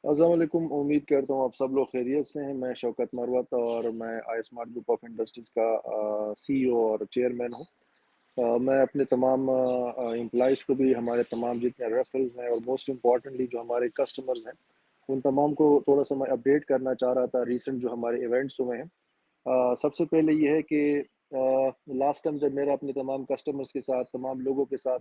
अस्सलाम वालेकुम। उम्मीद करता हूँ आप सब लोग खैरियत से हैं। मैं शौकत मरवत और मैं आई स्मार्ट ग्रुप ऑफ इंडस्ट्रीज़ का सीईओ और चेयरमैन हूँ। मैं अपने तमाम एम्प्लॉइज़ को भी, हमारे तमाम जितने रेफरल्स हैं और मोस्ट इम्पॉर्टेंटली जो हमारे कस्टमर्स हैं, उन तमाम को थोड़ा-सा मैं अपडेट करना चाह रहा था रिसेंट जो हमारे इवेंट्स हुए हैं। सबसे पहले ये है कि लास्ट टाइम जब मेरा अपने तमाम कस्टमर्स के साथ, तमाम लोगों के साथ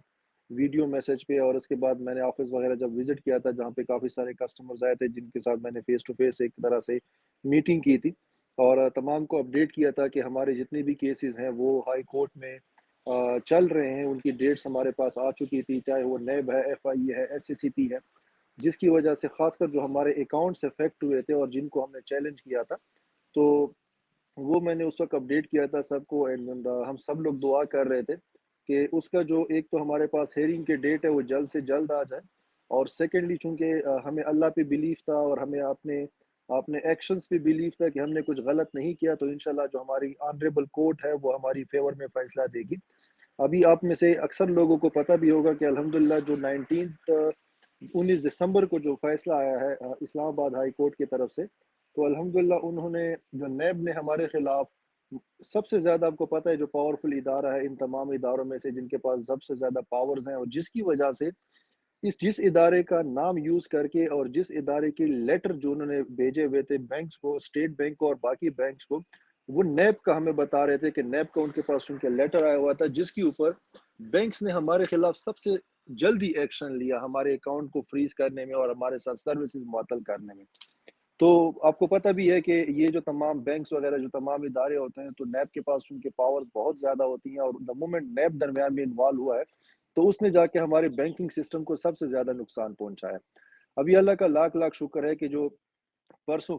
वीडियो मैसेज पे और उसके बाद मैंने ऑफ़िस वग़ैरह जब विज़िट किया था, जहाँ पे काफ़ी सारे कस्टमर्स आए थे, जिनके साथ मैंने फ़ेस टू फ़ेस एक तरह से मीटिंग की थी और तमाम को अपडेट किया था कि हमारे जितने भी केसेज़ हैं, वो हाई कोर्ट में चल रहे हैं। उनकी डेट्स हमारे पास आ चुकी थी, चाहे वो नैब है, एफआई है, एससीसीपी है, जिसकी वजह से ख़ासकर जो हमारे अकाउंट्स अफ़ेक्ट हुए थे और जिनको हमने चैलेंज किया था, तो वो मैंने उस वक़्त अपडेट किया था सबको एंड हम सब लोग दुआ कर रहे थे कि उसका जो एक तो हमारे पास हियरिंग की डेट है वो जल्द से जल्द आ जाए और सेकेंडली चूँकि हमें अल्लाह पे बिलीव था और हमें अपने अपने एक्शंस पे बिलीव था कि हमने कुछ गलत नहीं किया, तो इंशाल्लाह जो हमारी ऑनरेबल कोर्ट है वो हमारी फ़ेवर में फ़ैसला देगी। अभी आप में से अक्सर लोगों को पता भी होगा कि अल्हम्दुलिल्लाह जो 19 दिसंबर को जो फ़ैसला आया है इस्लामाबाद हाई कोर्ट की तरफ से, तो अल्हम्दुलिल्लाह उन्होंने जो नैब ने हमारे खिलाफ सबसे ज़्यादा, आपको पता है, जो पावरफुल इदारा है इन तमाम इदारों में से जिनके पास सबसे ज़्यादा पावर्स हैं और जिसकी वजह से इस जिस इदारे का नाम यूज़ करके और जिस इदारे के लेटर जो उन्होंने भेजे हुए थे बैंक्स को, स्टेट बैंक को और बाकी बैंक्स को, वो नैब का हमें बता रहे थे कि नैब का उनके पास उनके लेटर आया हुआ था, जिसके ऊपर बैंक्स ने हमारे खिलाफ सबसे जल्दी एक्शन लिया हमारे अकाउंट को फ्रीज करने में और हमारे साथ सर्विसेज मुअत्तल करने में। तो आपको पता भी है कि ये जो तमाम बैंक्स वगैरह जो तमाम इदारे होते हैं, तो नैब के पास उनके पावर्स बहुत ज़्यादा होती हैं और द मोमेंट नैब दरमियान में इन्वॉल्व हुआ है, तो उसने जाके हमारे बैंकिंग सिस्टम को सबसे ज़्यादा नुकसान पहुँचाया। अभी अल्लाह का लाख-लाख शुक्र है कि जो परसों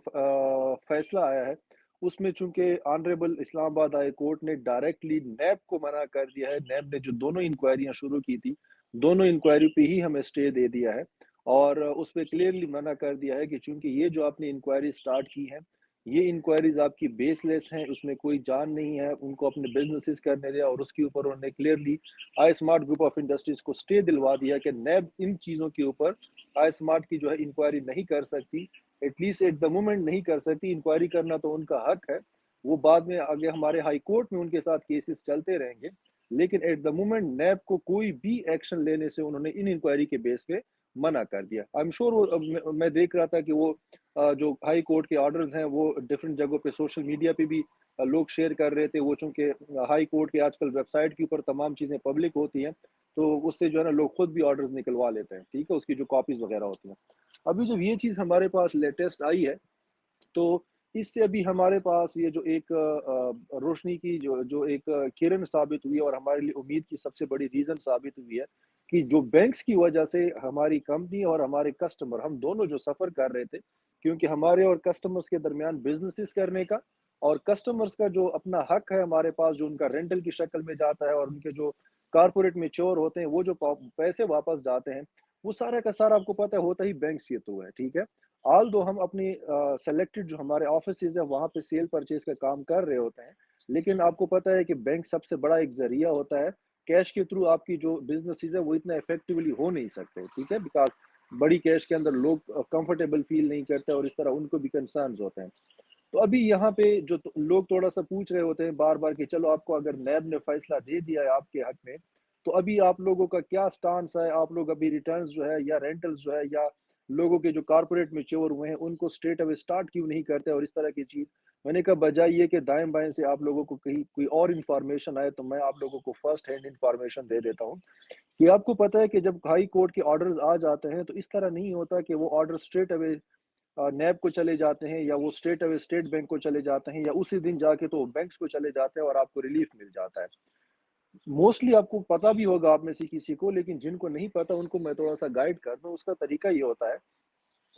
फैसला आया है, उसमें चूँकि ऑनरेबल इस्लामाबाद हाई कोर्ट ने डायरेक्टली नैब को मना कर दिया है। नैब ने जो दोनों इंक्वायरियाँ शुरू की थी, दोनों इंक्वायरी पे ही हमें स्टे दे दिया है और उसपे क्लियरली मना कर दिया है कि चूँकि ये जो आपने इंक्वायरी स्टार्ट की है, ये इंक्वायरीज़ आपकी बेसलेस हैं, उसमें कोई जान नहीं है, उनको अपने बिज़नेसेस करने दें और उसके ऊपर उन्होंने clearly I smart group of industries को स्टे दिलवा दिया कि नैब इन चीज़ों के ऊपर आई स्मार्ट की जो है इंक्वायरी नहीं कर सकती, एटलीस्ट एट द मोमेंट नहीं कर सकती। इंक्वायरी करना तो उनका हक है, वो बाद में आगे हमारे हाई कोर्ट में उनके साथ केसेस चलते रहेंगे, लेकिन एट द मोमेंट नैब को कोई भी एक्शन लेने से उन्होंने इन इंक्वायरी के बेस पे मना कर दिया। आई एम श्योर वो मैं देख रहा था कि वो जो हाई कोर्ट के ऑर्डर्स हैं वो डिफरेंट जगहों पे सोशल मीडिया पे भी लोग शेयर कर रहे थे। वो चूँकि हाई कोर्ट के आजकल वेबसाइट के ऊपर तमाम चीज़ें पब्लिक होती हैं, तो उससे जो है ना लोग खुद भी ऑर्डर्स निकलवा लेते हैं, ठीक है? उसकी जो कॉपीज़ वगैरह होती हैं। अभी जब ये चीज़ हमारे पास लेटेस्ट आई है, तो इससे अभी हमारे पास ये जो एक रोशनी की जो जो एक किरण साबित हुई है और हमारे लिए उम्मीद की सबसे बड़ी रीज़न साबित हुई है कि जो बैंक्स की वजह से हमारी कंपनी और हमारे कस्टमर, हम दोनों जो सफ़र कर रहे थे, क्योंकि हमारे और कस्टमर्स के दरमियान बिज़नेसेस करने का और कस्टमर्स का जो अपना हक है हमारे पास, जो उनका रेंटल की शक्ल में जाता है और उनके जो कॉर्पोरेट मैच्योर होते हैं, वो जो पैसे वापस जाते हैं, वो सारा का सारा आपको पता है होता ही बैंक्स के थ्रू है, ठीक है? ऑल्दो हम अपनी सेलेक्टेड जो हमारे ऑफिसेज़ हैं, वहाँ पे सेल परचेज़ का काम कर रहे होते हैं। लेकिन आपको पता है कि बैंक सबसे बड़ा एक ज़रिया होता है। कैश के थ्रू आपकी जो बिज़नेसेज़ है, वो इतना इफ़ेक्टिवली हो नहीं सकते, ठीक है? बिकॉज़ बड़ी कैश के अंदर लोग कंफर्टेबल फ़ील नहीं करते और इस तरह उनको भी कंसर्न्स होते हैं। तो अभी यहाँ पे जो लोग थोड़ा-सा पूछ रहे होते हैं बार-बार कि चलो, आपको अगर नैब ने फ़ैसला दे दिया है आपके हक में, तो अभी आप लोगों का क्या स्टांस है? आप लोग अभी रिटर्न्स जो है या रेंटल्स जो है या लोगों के जो कॉर्पोरेट मैच्योर हुए हैं, उनको स्ट्रेट अवे स्टार्ट क्यों नहीं करते और इस तरह की चीज़। मैंने कहा बजाय ये कि दाएँ-बाएँ से आप लोगों को कहीं कोई और इन्फॉर्मेशन आए, तो मैं आप लोगों को फर्स्ट हैंड इन्फॉर्मेशन दे देता हूँ कि आपको पता है कि जब हाई कोर्ट के ऑर्डर्स आ जाते हैं, तो इस तरह नहीं होता कि वो ऑर्डर स्ट्रेट अवे नैब को चले जाते हैं या वो स्ट्रेट अवे स्टेट बैंक को चले जाते हैं या उसी दिन जाके तो बैंक्स को चले जाते हैं और आपको रिलीफ मिल जाता है। मोस्टली आपको पता भी होगा आप में से किसी को, लेकिन जिनको नहीं पता उनको मैं थोड़ा-सा गाइड कर दूँ। उसका तरीका ये होता है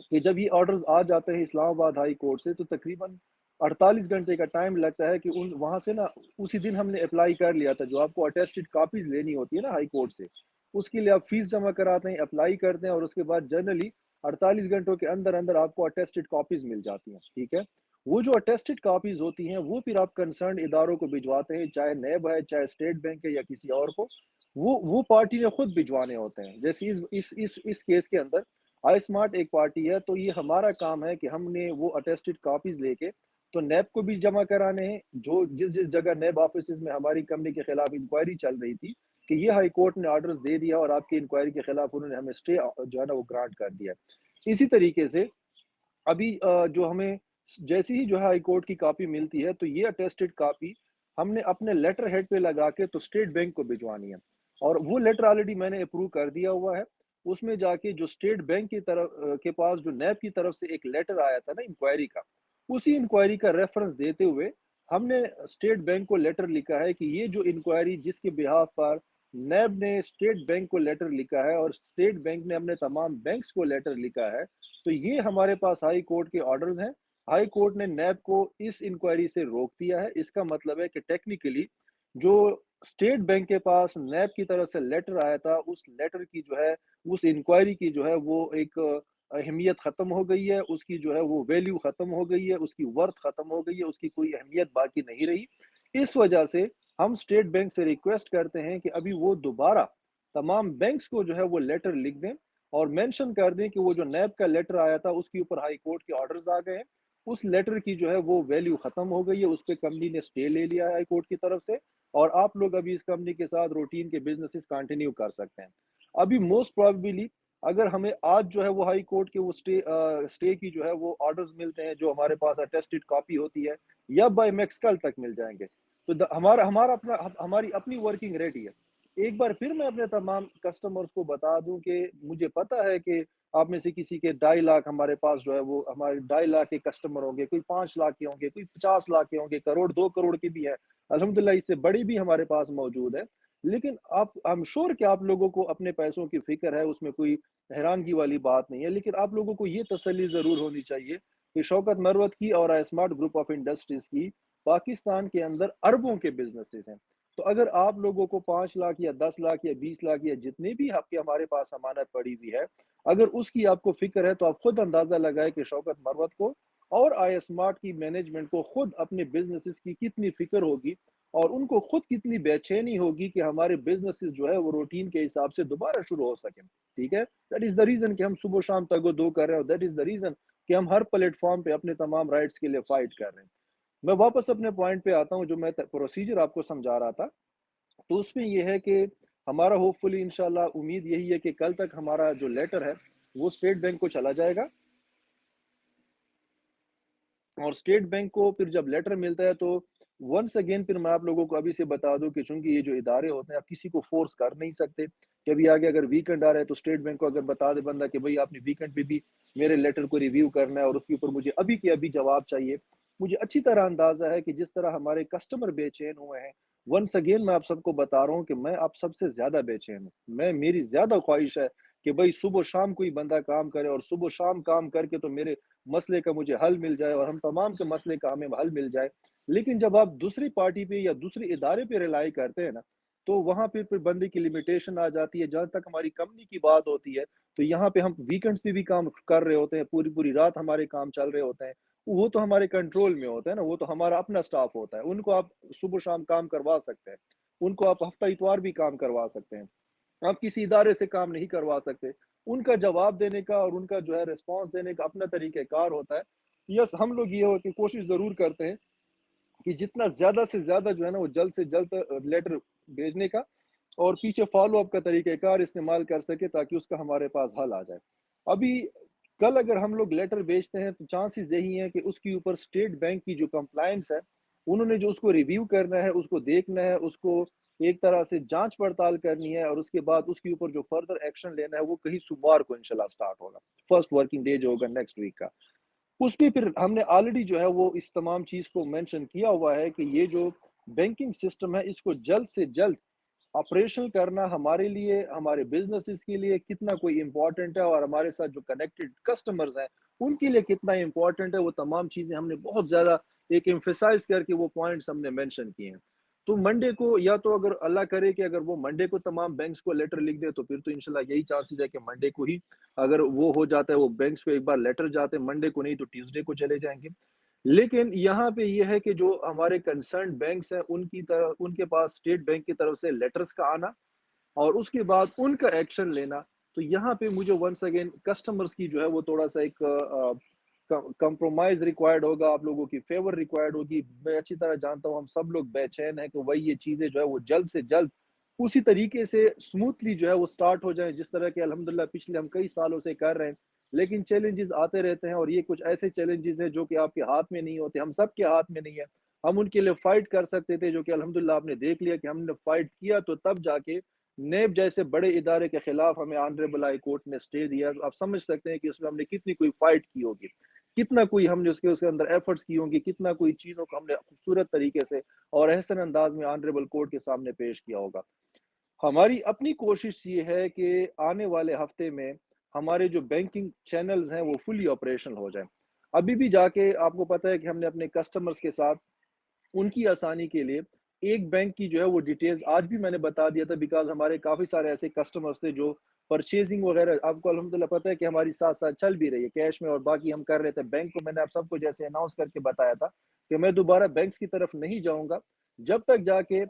कि जब ये ऑर्डर्स आ जाते हैं इस्लामाबाद हाई कोर्ट से, तो तकरीबन 48 घंटे का टाइम लगता है कि उन वहाँ से ना, उसी दिन हमने अप्लाई कर लिया था, जो आपको अटेस्टेड कॉपीज़ लेनी होती है ना हाई कोर्ट से, उसके लिए आप फ़ीस जमा कराते हैं, अप्लाई करते हैं और उसके बाद जनरली 48 घंटों के अंदर-अंदर आपको अटेस्टेड कॉपीज़ मिल जाती हैं, ठीक है? वो जो अटेस्टेड कॉपीज़ होती हैं, वो फिर आप कंसर्न्ड इदारों को भिजवाते हैं, चाहे नैब है, चाहे स्टेट बैंक है या किसी और को, वो पार्टी ने खुद भिजवाने होते हैं। जैसे इस केस के अंदर आई स्मार्ट एक पार्टी है, तो ये हमारा काम है कि हमने वो अटेस्टेड कॉपीज़ लेके तो नैब को भी जमा कराने हैं, जो जिस-जिस जगह नैब ऑफिसेज़ में हमारी कंपनी के खिलाफ इंक्वायरी चल रही थी, कि ये हाई कोर्ट ने ऑर्डर्स दे दिया और आपकी इंक्वायरी के खिलाफ उन्होंने हमें स्टे जो है ना वो ग्रांट कर दिया है। इसी तरीके से अभी जो हमें जैसे ही जो है हाई कोर्ट की कॉपी मिलती है, तो ये अटेस्टेड कॉपी हमने अपने लेटर हेड पे लगा के तो स्टेट बैंक को भिजवानी है और वो लेटर ऑलरेडी मैंने अप्रूव कर दिया हुआ है। उसमें जाके जो स्टेट बैंक की तरफ के पास जो नैब की तरफ से एक लेटर आया था ना इंक्वायरी का, उसी इंक्वायरी का रेफरेंस देते हुए हमने स्टेट बैंक को लेटर लिखा है कि ये जो इंक्वायरी जिसके बिहाफ पर नैब ने स्टेट बैंक को लेटर लिखा है और स्टेट बैंक ने अपने तमाम बैंक्स को लेटर लिखा है, तो ये हमारे पास हाई कोर्ट के ऑर्डर्स हैं। हाई कोर्ट ने नैब को इस इंक्वायरी से रोक दिया है। इसका मतलब है कि टेक्निकली जो स्टेट बैंक के पास नैब की तरफ से लेटर आया था, उस लेटर की जो है, उस इंक्वायरी की जो है वो एक अहमियत खत्म हो गई है, उसकी जो है वो वैल्यू खत्म हो गई है, उसकी वर्थ खत्म हो गई है, उसकी कोई अहमियत बाकी नहीं रही। इस वजह से हम स्टेट बैंक से रिक्वेस्ट करते हैं कि अभी वो दोबारा तमाम बैंक्स को जो है वो लेटर लिख दें और मेंशन कर दें कि वो जो नैब का लेटर आया था उसके ऊपर हाई कोर्ट के ऑर्डर्स आ गए हैं। उस लेटर की जो है वो वैल्यू खत्म हो गई है, उस पे कंपनी ने स्टे ले लिया है हाई कोर्ट की तरफ से और आप लोग अभी इस कंपनी के साथ रूटीन के बिजनेसेस कंटिन्यू कर सकते हैं। अभी मोस्ट प्रोबेबली अगर हमें आज जो है वो हाई कोर्ट के वो स्टे की जो है वो ऑर्डर्स मिलते हैं जो हमारे पास अटेस्टेड कॉपी होती है या बाय मैक्स कल तक मिल जाएंगे, तो हमारा हमारा अपना हमारी अपनी वर्किंग रेडी है। एक बार फिर मैं अपने तमाम कस्टमर्स को बता दूं कि मुझे पता है कि आप में से किसी के 2.5 लाख हमारे पास जो है वो हमारे 2.5 लाख के कस्टमर होंगे, कोई 5 लाख के होंगे, कोई 50 लाख के होंगे, करोड़ 2 करोड़ के भी है। अल्हम्दुलिल्लाह इससे बड़ी भी हमारे पास मौजूद है। लेकिन आप आई एम श्योर कि आप लोगों को अपने पैसों की फिक्र है, उसमें कोई हैरानगी वाली बात नहीं है। लेकिन आप लोगों को ये तसल्ली जरूर होनी चाहिए कि शौकत मरवत की और स्मार्ट ग्रुप ऑफ इंडस्ट्रीज की पाकिस्तान के अंदर अरबों के बिजनेसेस हैं। तो अगर आप लोगों को 5 लाख या 10 लाख या 20 लाख या जितने भी आपके हमारे पास अमानत पड़ी हुई है, अगर उसकी आपको फिक्र है तो आप खुद अंदाजा लगाए कि शौकत मरवत को और आई स्मार्ट की मैनेजमेंट को खुद अपने बिजनेसेस की कितनी फिक्र होगी और उनको खुद कितनी बेचैनी होगी कि हमारे बिजनेसेस जो है वो रूटीन के हिसाब से दोबारा शुरू हो सके। ठीक है, दैट इज द रीजन कि हम सुबह शाम तगो दो कर रहे हैं और दैट इज द रीजन कि हम हर प्लेटफॉर्म पे अपने तमाम राइट्स के लिए फाइट कर रहे हैं। मैं वापस अपने पॉइंट पे आता हूँ, जो मैं प्रोसीजर आपको समझा रहा था। तो उसमें ये है कि हमारा होपफुली इंशाल्लाह उम्मीद यही है कि कल तक हमारा जो लेटर है वो स्टेट बैंक को चला जाएगा और स्टेट बैंक को फिर जब लेटर मिलता है तो वंस अगेन फिर मैं आप लोगों को अभी से बता दूं कि चूंकि ये जो इदारे होते हैं आप किसी को फोर्स कर नहीं सकते कि अभी आगे अगर वीकेंड आ रहा है तो स्टेट बैंक को अगर बता दे बंदा कि भाई आपने वीकेंड पे भी मेरे लेटर को रिव्यू करना है और उसके ऊपर मुझे अभी के अभी जवाब चाहिए। मुझे अच्छी तरह अंदाजा है कि जिस तरह हमारे कस्टमर बेचैन हुए हैं, वंस अगेन मैं आप सबको बता रहा हूँ कि मैं आप सबसे ज्यादा बेचैन हूँ। मैं मेरी ज्यादा ख्वाहिश है कि भाई सुबह शाम कोई बंदा काम करे और सुबह शाम काम करके तो मेरे मसले का मुझे हल मिल जाए और हम तमाम के मसले का हमें हल मिल जाए। लेकिन जब आप दूसरी पार्टी पे या दूसरे इदारे पे रिलाई करते हैं ना, तो वहाँ पे फिर बंदे की लिमिटेशन आ जाती है। जहाँ तक हमारी कंपनी की बात होती है, तो यहाँ पे हम वीकेंड्स पे भी काम कर रहे होते हैं, पूरी-पूरी रात हमारे काम चल रहे होते हैं। वो तो हमारे कंट्रोल में होता है ना, वो तो हमारा अपना स्टाफ होता है। उनको आप सुबह-शाम काम करवा सकते हैं। उनको आप हफ्ता-इतवार भी काम करवा सकते हैं। आप किसी इदारे से काम नहीं करवा सकते। उनका जवाब देने का और उनका जो है रिस्पॉन्स देने का अपना तरीक़ेकार होता है। यस, हम लोग ये हो कि कोशिश ज़रूर करते हैं कि जितना ज़्यादा से ज़्यादा जो है ना वो जल्द से जल्द लेटर भेजने का और पीछे फ़ॉलो-अप का तरीक़ेकार इस्तेमाल कर सकें ताकि उसका हमारे पास हल आ जाए। अभी कल अगर हम लोग लेटर भेजते हैं तो चांसेस यही हैं कि उसके ऊपर स्टेट बैंक की जो कंप्लायंस है, उन्होंने जो उसको रिव्यू करना है, उसको देखना है, उसको एक तरह से जाँच-पड़ताल करनी है और उसके बाद उसके ऊपर जो फर्दर एक्शन लेना है वो कहीं सोमवार को इंशाल्लाह स्टार्ट होगा। फर्स्ट वर्किंग डे जो होगा नेक्स्ट वीक का। उसपे फिर हमने ऑलरेडी जो है वो इस तमाम चीज़ को मेंशन किया हुआ है कि ये जो बैंकिंग सिस्टम है इसको जल्द से जल्द ऑपरेशनल करना हमारे लिए, हमारे बिज़नेसेस के लिए कितना कोई इम्पोर्टेंट है और हमारे साथ जो कनेक्टेड कस्टमर्स हैं, उनके लिए कितना इम्पोर्टेंट है, वो तमाम चीज़ें हमने बहुत ज़्यादा एक एम्फसाइज़ करके वो पॉइंट्स हमने मेंशन किए हैं। तो मंडे को या तो अगर अल्लाह करे कि अगर वो मंडे को तमाम बैंक्स को लेटर लिख दे, तो फिर तो इंशाल्लाह यही चांसेस है कि मंडे को ही अगर वो हो जाता है, वो बैंक्स को एक बार लेटर जाते हैं, मंडे को नहीं तो ट्यूसडे को चले जाएँगे। लेकिन यहाँ पे ये है कि जो हमारे कंसर्न्ड बैंक्स हैं, उनकी तरफ उनके पास स्टेट बैंक की तरफ से लेटर्स का आना और उसके बाद उनका एक्शन लेना, تو یہاں پہ مجھے ونس اگین کسٹمرز کی جو ہے وہ تھوڑا سا ایک کمپرومائز ریکوائرڈ ہوگا، آپ لوگوں کی فیور ریکوائرڈ ہوگی۔ میں اچھی طرح جانتا ہوں ہم سب لوگ بے چین ہیں کہ وہی یہ چیزیں جو ہے وہ جلد سے جلد اسی طریقے سے اسموتھلی جو ہے وہ سٹارٹ ہو جائیں جس طرح کہ الحمدللہ پچھلے ہم کئی سالوں سے کر رہے ہیں۔ لیکن چیلنجز آتے رہتے ہیں، اور یہ کچھ ایسے چیلنجز ہیں جو کہ آپ کے ہاتھ میں نہیں ہوتے، ہم سب کے ہاتھ میں نہیں ہے۔ ہم ان کے لیے فائٹ کر سکتے تھے، جو کہ الحمدللہ آپ نے دیکھ لیا کہ ہم نے فائٹ کیا، تو تب جا کے نیب جیسے بڑے ادارے کے خلاف ہمیں آنریبل ہائی کورٹ نے اسٹے دیا۔ آپ سمجھ سکتے ہیں کہ اس میں ہم نے کتنی کوئی فائٹ کی ہوگی، کتنا کوئی ہم نے اس کے اندر ایفرٹس کی ہوں گی، کتنا کوئی چیزوں کو ہم نے خوبصورت طریقے سے اور احسن انداز میں آنریبل کورٹ کے سامنے پیش کیا ہوگا۔ ہماری اپنی کوشش یہ ہے کہ آنے والے ہفتے میں ہمارے جو بینکنگ چینلز ہیں وہ فلی آپریشنل ہو جائیں۔ ابھی بھی جا کے آپ کو پتہ ہے کہ ہم نے اپنے کسٹمرز کے ساتھ ان کی آسانی کے لیے ایک بینک کی جو ہے وہ ڈیٹیلز آج بھی میں نے بتا دیا تھا، بیکاز ہمارے کافی سارے ایسے کسٹمرز تھے جو پرچیزنگ وغیرہ آپ کو الحمدللہ پتہ ہے کہ ہماری ساتھ ساتھ چل بھی رہی ہے کیش میں، اور باقی ہم کر رہے تھے بینک کو۔ میں نے آپ سب کو جیسے اناؤنس کر کے بتایا تھا کہ میں دوبارہ بینکس کی طرف نہیں جاؤں گا جب تک جا کے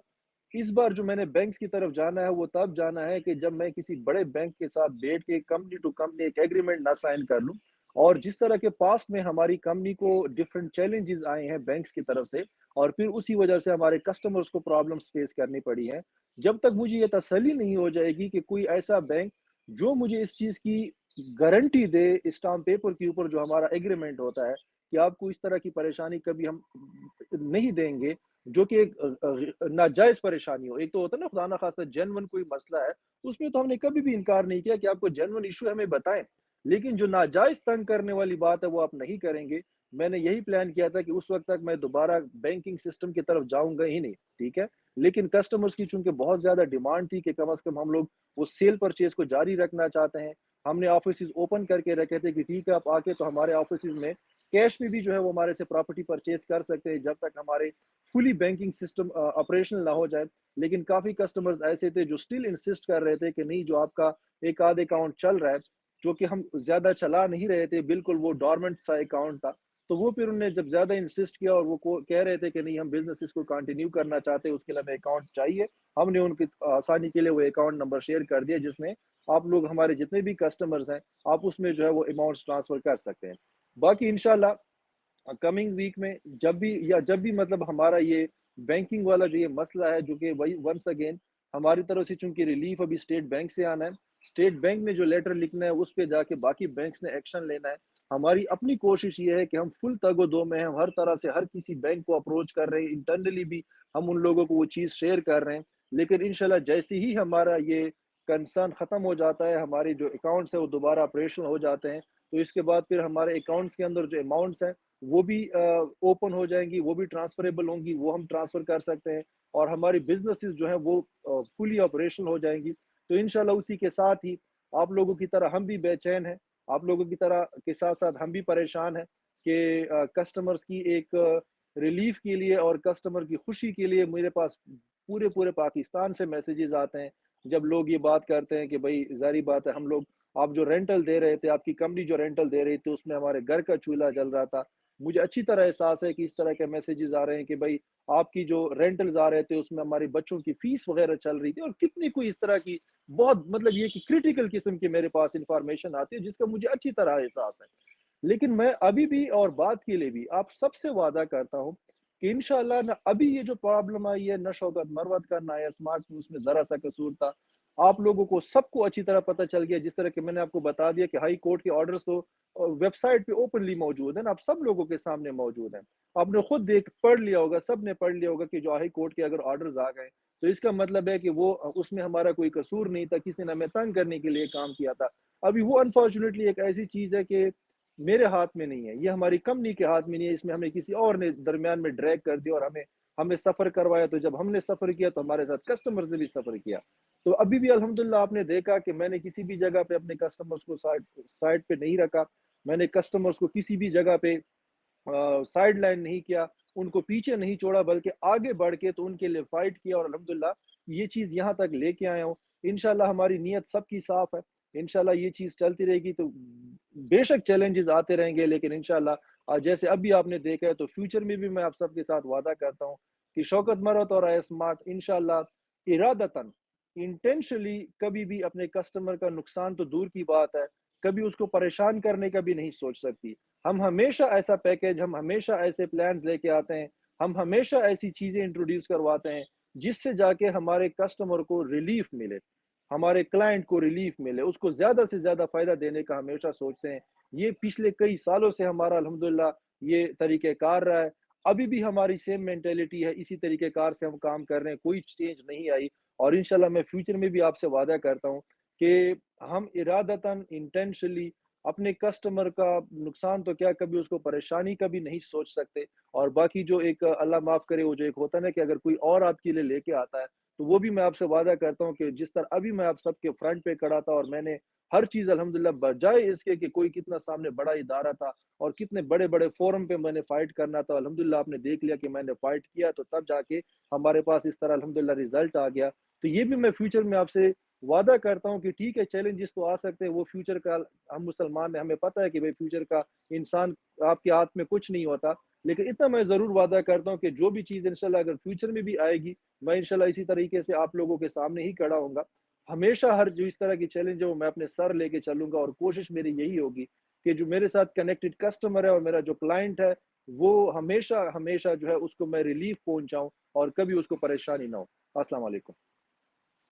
اس بار جو میں نے بینکس کی طرف جانا ہے وہ تب جانا ہے کہ جب میں کسی بڑے بینک کے ساتھ بیٹھ کے کمپنی ٹو کمپنی ایک ایگریمنٹ نہ سائن کر لوں۔ اور جس طرح کے پاسٹ میں ہماری کمپنی کو ڈفرینٹ چیلنجز آئے ہیں بینکس کی طرف سے، اور پھر اسی وجہ سے ہمارے کسٹمرز کو پرابلمز فیس کرنی پڑی ہیں، جب تک مجھے یہ تسلی نہیں ہو جائے گی کہ کوئی ایسا بینک جو مجھے اس چیز کی گارنٹی دے اسٹامپ پیپر کے اوپر جو ہمارا ایگریمنٹ ہوتا ہے کہ آپ کو اس طرح کی پریشانی کبھی ہم نہیں دیں گے، جو کہ ایک ناجائز پریشانی ہو۔ ایک تو ہوتا ہے نا خدا نخواستہ جینون کوئی مسئلہ ہے، اس میں تو ہم نے کبھی بھی انکار نہیں کیا کہ آپ کو جینون ایشو ہمیں بتائیں، لیکن جو ناجائز تنگ کرنے والی بات ہے وہ آپ نہیں کریں گے۔ میں نے یہی پلان کیا تھا کہ اس وقت تک میں دوبارہ بینکنگ سسٹم کی طرف جاؤں گا ہی نہیں، ٹھیک ہے، لیکن کسٹمرز کی چونکہ بہت زیادہ ڈیمانڈ تھی کہ کم از کم ہم لوگ وہ سیل پرچیز کو جاری رکھنا چاہتے ہیں۔ ہم نے آفیسز اوپن کر کے رکھے تھے کہ ٹھیک ہے آپ آ کے تو ہمارے آفیسز میں کیش میں بھی جو ہے وہ ہمارے سے پراپرٹی پرچیز کر سکتے ہیں جب تک ہمارے فلی بینکنگ سسٹم آپریشنل نہ ہو جائے۔ لیکن کافی کسٹمرز ایسے تھے جو اسٹل انسسٹ کر رہے تھے کہ نہیں، جو آپ کا ایک آدھ اکاؤنٹ چل رہا ہے، جو کہ ہم زیادہ چلا نہیں رہے تھے، بالکل وہ ڈورمنٹ سا اکاؤنٹ تھا، تو وہ پھر انہوں نے جب زیادہ انسسٹ کیا اور وہ کہہ رہے تھے کہ نہیں ہم بزنس اس کو کنٹینیو کرنا چاہتے ہیں، اس کے لیے ہمیں اکاؤنٹ چاہیے، ہم نے ان کی آسانی کے لیے وہ اکاؤنٹ نمبر شیئر کر دیا جس میں آپ لوگ ہمارے جتنے بھی کسٹمرز ہیں آپ اس میں جو ہے وہ اماؤنٹس ٹرانسفر کر سکتے ہیں۔ باقی انشاءاللہ کمنگ ویک میں جب بھی مطلب ہمارا یہ بینکنگ والا جو یہ مسئلہ ہے، جو کہ وہی ونس اگین ہماری طرف سے چونکہ ریلیف ابھی اسٹیٹ بینک سے آنا ہے، اسٹیٹ بینک نے جو لیٹر لکھنا ہے اس پہ جا کے باقی بینکس نے ایکشن لینا ہے۔ ہماری اپنی کوشش یہ ہے کہ ہم فل تگ و دو میں ہیں، ہر طرح سے ہر کسی بینک کو اپروچ کر رہے ہیں، انٹرنلی بھی ہم ان لوگوں کو وہ چیز شیئر کر رہے ہیں، لیکن انشاءاللہ جیسے ہی ہمارا یہ کنسرن ختم ہو جاتا ہے، ہمارے جو اکاؤنٹس ہیں وہ دوبارہ آپریشن ہو جاتے ہیں، تو اس کے بعد پھر ہمارے اکاؤنٹس کے اندر جو اماؤنٹس ہیں وہ بھی اوپن ہو جائیں گی، وہ بھی ٹرانسفریبل ہوں گی، وہ ہم ٹرانسفر کر سکتے ہیں، اور ہماری بزنسز جو ہیں وہ فلی آپریشنل ہو جائیں گی۔ تو انشاءاللہ اسی کے ساتھ ہی آپ لوگوں کی طرح ہم بھی بے چین ہیں، آپ لوگوں کی طرح کے ساتھ ساتھ ہم بھی پریشان ہیں کہ کسٹمرز کی ایک ریلیف کے لیے اور کسٹمر کی خوشی کے لیے میرے پاس پورے پورے پاکستان سے میسیجز آتے ہیں جب لوگ یہ بات کرتے ہیں کہ بھائی ظاہری بات ہے، ہم لوگ آپ جو رینٹل دے رہے تھے، آپ کی کمپنی جو رینٹل دے رہی تھی اس میں ہمارے گھر کا چولہا جل رہا تھا۔ مجھے اچھی طرح احساس ہے کہ اس طرح کے میسیجز آ رہے ہیں کہ بھائی آپ کی جو رینٹلز آ رہے تھے اس میں ہمارے بچوں کی فیس وغیرہ چل رہی تھی، اور کتنی کوئی اس طرح کی بہت مطلب یہ کہ کریٹیکل قسم کی میرے پاس انفارمیشن آتی ہے جس کا مجھے اچھی طرح احساس ہے۔ لیکن میں ابھی بھی اور بات کے لیے بھی آپ سب سے وعدہ کرتا ہوں کہ انشاءاللہ نہ ابھی یہ جو پرابلم آئی ہے، نہ شوکت مروت کا نہ اسمارٹ نیوز میں ذرا سا قصور تھا، آپ لوگوں کو سب کو اچھی طرح پتہ چل گیا، جس طرح کہ میں نے آپ کو بتا دیا کہ ہائی کورٹ کے آرڈرز تو ویب سائٹ پہ اوپنلی موجود ہیں، آپ سب لوگوں کے سامنے موجود ہیں، آپ نے خود پڑھ لیا ہوگا، سب نے پڑھ لیا ہوگا کہ جو ہائی کورٹ کے اگر آرڈرز آ گئے تو اس کا مطلب ہے کہ وہ اس میں ہمارا کوئی قصور نہیں تھا، کسی نے ہمیں تنگ کرنے کے لیے کام کیا تھا۔ ابھی وہ انفارچونیٹلی ایک ایسی چیز ہے کہ میرے ہاتھ میں نہیں ہے، یہ ہماری کمپنی کے ہاتھ میں نہیں ہے، اس میں ہمیں کسی اور نے درمیان میں ڈریگ کر دیا اور ہمیں سفر کروایا، تو جب ہم نے سفر کیا تو ہمارے ساتھ کسٹمرز نے بھی سفر کیا۔ تو ابھی بھی الحمدللہ آپ نے دیکھا کہ میں نے کسی بھی جگہ پہ اپنے کسٹمرز کو سائڈ پہ نہیں رکھا، میں نے کسٹمرز کو کسی بھی جگہ پہ سائڈ لائن نہیں کیا، ان کو پیچھے نہیں چھوڑا، بلکہ آگے بڑھ کے تو ان کے لیے فائٹ کیا، اور الحمدللہ یہ چیز یہاں تک لے کے آیا ہوں۔ انشاءاللہ ہماری نیت سب کی صاف ہے، انشاءاللہ یہ چیز چلتی رہے گی، تو بے شک چیلنجز آتے رہیں گے، لیکن انشاءاللہ جیسے ابھی آپ نے دیکھا ہے تو فیوچر میں بھی میں آپ سب کے ساتھ وعدہ کرتا ہوں کہ شوکت مرت اور اسمارٹ انشاءاللہ ارادتاً इंटेंशनली कभी भी अपने कस्टमर का नुकसान तो दूर की बात है, कभी उसको परेशान करने का भी नहीं सोच सकती। हम हमेशा ऐसे प्लान्स लेके आते हैं, हम हमेशा ऐसी चीज़ें इंट्रोड्यूस करवाते हैं, जिससे जाके हमारे कस्टमर को रिलीफ़ मिले, हमारे क्लाइंट को रिलीफ़ मिले, उसको ज़्यादा से ज़्यादा फ़ायदा देने का हमेशा सोचते हैं। ये पिछले कई सालों से हमारा अल्हम्दुलिल्लाह ये तरीक़ेकार रहा है। अभी भी हमारी सेम मेंटालिटी है, इसी तरीक़ेकार से हम काम कर रहे हैं, कोई चेंज नहीं आई। और इंशाल्लाह मैं फ्यूचर में भी आपसे वादा करता हूँ कि हम इरादतन इंटेंशनली अपने कस्टमर का नुकसान तो क्या, कभी उसको परेशानी का भी नहीं सोच सकते। और बाकी जो एक अल्लाह माफ़ करे, वो जो एक होता है ना कि अगर कोई और आपके लिए लेके आता है, तो वो भी मैं आपसे वादा करता हूँ कि जिस तरह अभी मैं आप सबके फ्रंट पे खड़ा था और मैंने हर चीज़ अल्हम्दुलिल्लाह बजाए इसके कि कोई कितना सामने बड़ा इदारा था और कितने बड़े-बड़े फ़ोरम पे मैंने फ़ाइट करना था, अल्हम्दुलिल्लाह आपने देख लिया कि मैंने फ़ाइट किया, तो तब जाके हमारे पास इस तरह अल्हम्दुलिल्लाह रिज़ल्ट आ गया। तो ये भी मैं फ्यूचर में आपसे वादा करता हूँ कि ठीक है, चैलेंजेस तो आ सकते हैं, वो फ्यूचर का, हम मुसलमान हैं, हमें पता है कि भाई फ्यूचर का इंसान आपके हाथ में कुछ नहीं होता। लेकिन इतना मैं ज़रूर वादा करता हूँ कि जो भी चीज़ इंशाल्लाह अगर फ्यूचर में भी आएगी, मैं इंशाल्लाह इसी तरीके से आप लोगों के सामने ही खड़ा होऊँगा। हमेशा हर जो इस तरह की चैलेंज है, वो मैं अपने सर लेके चलूँगा और कोशिश मेरी यही होगी कि जो मेरे साथ कनेक्टेड कस्टमर है और मेरा जो क्लाइंट है, वो हमेशा हमेशा जो है उसको मैं रिलीफ़ पहुँचाऊँ और कभी उसको परेशानी ना हो। अस्सलाम वालेकुम।